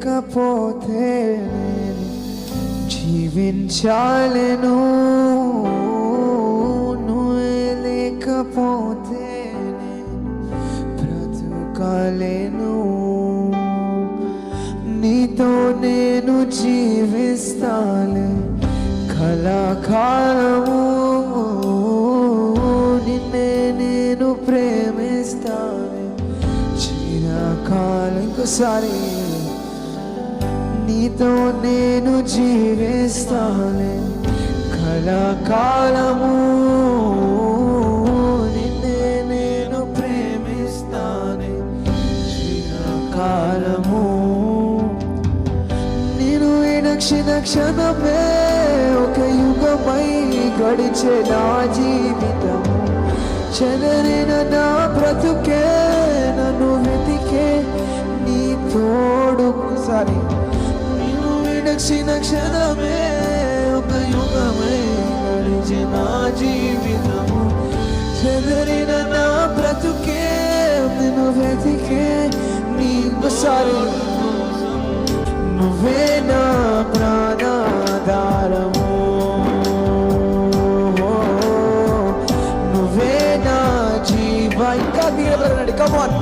లేకపోతే నేను జీవించాలను, నువ్వే లేకపోతే నేను బ్రతుకాలేను. నీతో నేను జీవిస్తాలే కళాకాలము, నిన్నే నేను ప్రేమిస్తాలే చిరకాలం. ఇంకోసారి నీతో నేను జీవిస్తాలే కళాకాలము, నిన్నే నేను ప్రేమిస్తానే చిరకాలము. నేను వినక్షణ క్షణమే ఒక యుగమై గడిచే నా జీవితము, చెదరిన నా బ్రతుకే నన్ను వెతికే నీ తోడుకు. సారి నేను వినక్షణ క్షణమే ఒక యుగమై గడిచే నా జీవితము, చెదరిన నా బ్రతుకే నిన్ను వెతికే నీకు. సారి నువ్వే నా ప్రాణాధారము, నువ్వే నా జీవ. ఇంకా దిగబడండి, కమాన్.